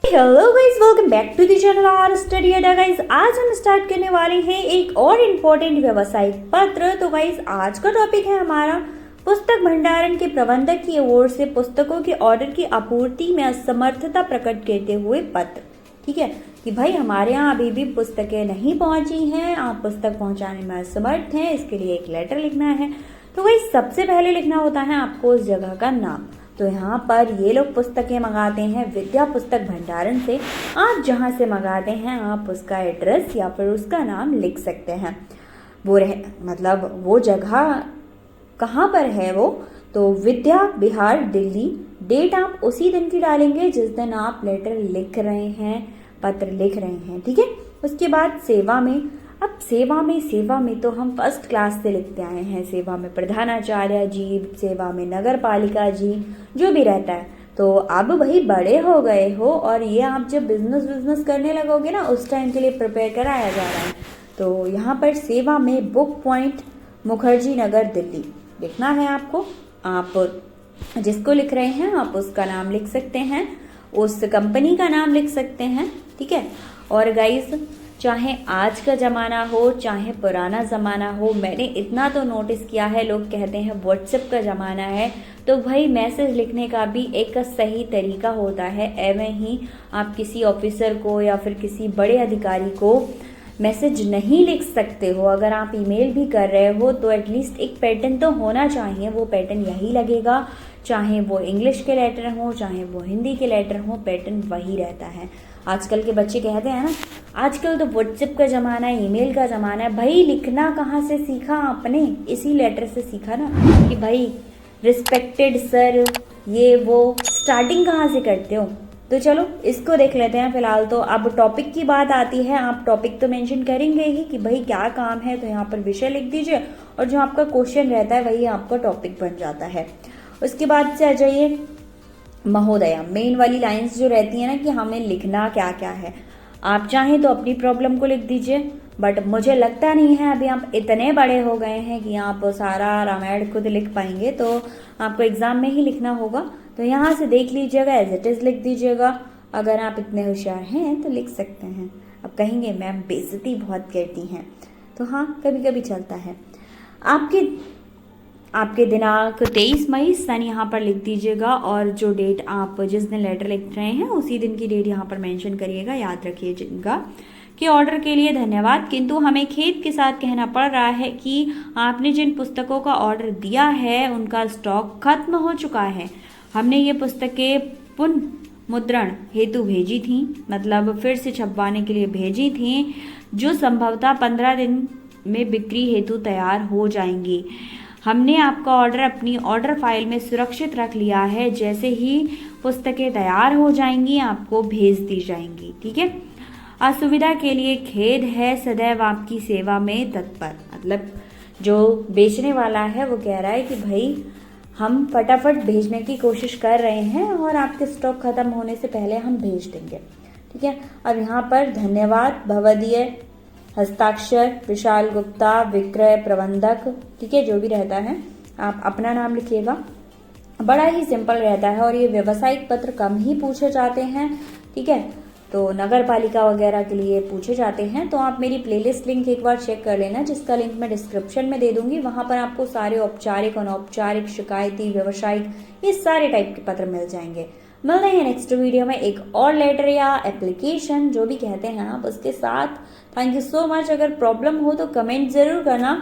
Hello guys, welcome back to the channel our study Adda. Guys आज हम start करने वाले हैं एक और इम्पोर्टेंट व्यावसायिक पत्र। तो गाइस आज का टॉपिक है हमारा पुस्तक भंडारण के प्रबंधक की ओर से पुस्तकों के ऑर्डर की आपूर्ति में असमर्थता प्रकट करते हुए पत्र। ठीक है कि भाई हमारे यहाँ अभी भी पुस्तकें नहीं पहुंची हैं, आप पुस्तक पहुंचाने में असमर्थ हैं, इसके लिए एक लेटर लिखना है। तो गाइस सबसे पहले लिखना होता है आपको उस जगह का नाम। तो यहाँ पर ये लोग पुस्तकें मंगाते हैं विद्या पुस्तक भंडारण से। आप जहाँ से मंगाते हैं आप उसका एड्रेस या फिर उसका नाम लिख सकते हैं। मतलब वो जगह कहाँ पर है वो, तो विद्या विहार दिल्ली। डेट आप उसी दिन की डालेंगे जिस दिन आप लेटर लिख रहे हैं, पत्र लिख रहे हैं। ठीक है, उसके बाद सेवा में। अब सेवा में तो हम फर्स्ट क्लास से लिखते आए हैं। सेवा में प्रधानाचार्य जी, सेवा में नगर पालिका जी, जो भी रहता है। तो अब भाई बड़े हो गए हो और ये आप जब बिजनेस करने लगोगे ना, उस टाइम के लिए प्रिपेयर कराया जा रहा है। तो यहाँ पर सेवा में बुक पॉइंट मुखर्जी नगर दिल्ली लिखना है आपको। आप जिसको लिख रहे हैं आप उसका नाम लिख सकते हैं, उस कंपनी का नाम लिख सकते हैं। ठीक है, और गाइस चाहे आज का ज़माना हो चाहे पुराना ज़माना हो, मैंने इतना तो नोटिस किया है, लोग कहते हैं व्हाट्सएप का ज़माना है। तो भाई मैसेज लिखने का भी एक सही तरीका होता है। एवं ही आप किसी ऑफिसर को या फिर किसी बड़े अधिकारी को मैसेज नहीं लिख सकते हो, अगर आप ईमेल भी कर रहे हो तो एटलीस्ट एक पैटर्न तो होना चाहिए। वो पैटर्न यही लगेगा, चाहे वो इंग्लिश के लेटर हो चाहे वो हिंदी के लेटर हो, पैटर्न वही रहता है। आजकल के बच्चे कहते हैं ना, आजकल तो व्हाट्सएप का ज़माना है, ईमेल का ज़माना है। भाई लिखना कहाँ से सीखा आपने? इसी लेटर से सीखा ना कि भाई रिस्पेक्टेड सर, ये वो स्टार्टिंग कहाँ से करते हो। तो चलो इसको देख लेते हैं फिलहाल। तो अब टॉपिक की बात आती है, आप टॉपिक तो मेंशन करेंगे ही कि भाई क्या काम है, तो यहाँ पर विषय लिख दीजिए और जो आपका क्वेश्चन रहता है वही आपका टॉपिक बन जाता है। उसके बाद से आ जाइए महोदया। मेन वाली लाइंस जो रहती है ना कि हमें लिखना क्या क्या है, आप चाहें तो अपनी प्रॉब्लम को लिख दीजिए, बट मुझे लगता नहीं है अभी आप इतने बड़े हो गए हैं कि आप सारा रामायण खुद लिख पाएंगे। तो आपको एग्जाम में ही लिखना होगा। तो यहाँ से देख लीजिएगा, एज इट इज लिख दीजिएगा। अगर आप इतने होशियार हैं तो लिख सकते हैं। अब कहेंगे मैम बेइज्जती बहुत करती हैं, तो हाँ कभी कभी चलता है। आपके दिनांक 23 मई सन यहाँ पर लिख दीजिएगा, और जो डेट आप जिस दिन लेटर लिख रहे हैं उसी दिन की डेट यहाँ पर मेंशन करिएगा। याद रखिएगा कि ऑर्डर के लिए धन्यवाद, किंतु हमें खेद के साथ कहना पड़ रहा है कि आपने जिन पुस्तकों का ऑर्डर दिया है उनका स्टॉक खत्म हो चुका है। हमने ये पुस्तकें पुनः मुद्रण हेतु भेजी थी, मतलब फिर से छपवाने के लिए भेजी थी, जो संभवतः 15 दिन में बिक्री हेतु तैयार हो जाएंगी। हमने आपका ऑर्डर अपनी ऑर्डर फाइल में सुरक्षित रख लिया है, जैसे ही पुस्तकें तैयार हो जाएंगी आपको भेज दी जाएंगी। ठीक है, असुविधा के लिए खेद है, सदैव आपकी सेवा में तत्पर। मतलब जो बेचने वाला है वो कह रहा है कि भाई हम फटाफट भेजने की कोशिश कर रहे हैं और आपके स्टॉक खत्म होने से पहले हम भेज देंगे। ठीक है, अब यहाँ पर धन्यवाद भवदीय, हस्ताक्षर विशाल गुप्ता, विक्रय प्रबंधक। ठीक है, जो भी रहता है आप अपना नाम लिखिएगा। बड़ा ही सिंपल रहता है और ये व्यवसायिक पत्र कम ही पूछे जाते हैं। ठीक है, तो नगर पालिका वगैरह के लिए पूछे जाते हैं। तो आप मेरी प्लेलिस्ट लिंक एक बार चेक कर लेना, जिसका लिंक मैं डिस्क्रिप्शन में दे दूंगी। वहां पर आपको सारे औपचारिक, अनौपचारिक, शिकायती, व्यवसायिक, ये सारे टाइप के पत्र मिल जाएंगे। मिलते हैं नेक्स्ट वीडियो में एक और लेटर या एप्लीकेशन, जो भी कहते हैं आप, उसके साथ। Thank you so much. अगर प्रॉब्लम हो तो कमेंट जरूर करना।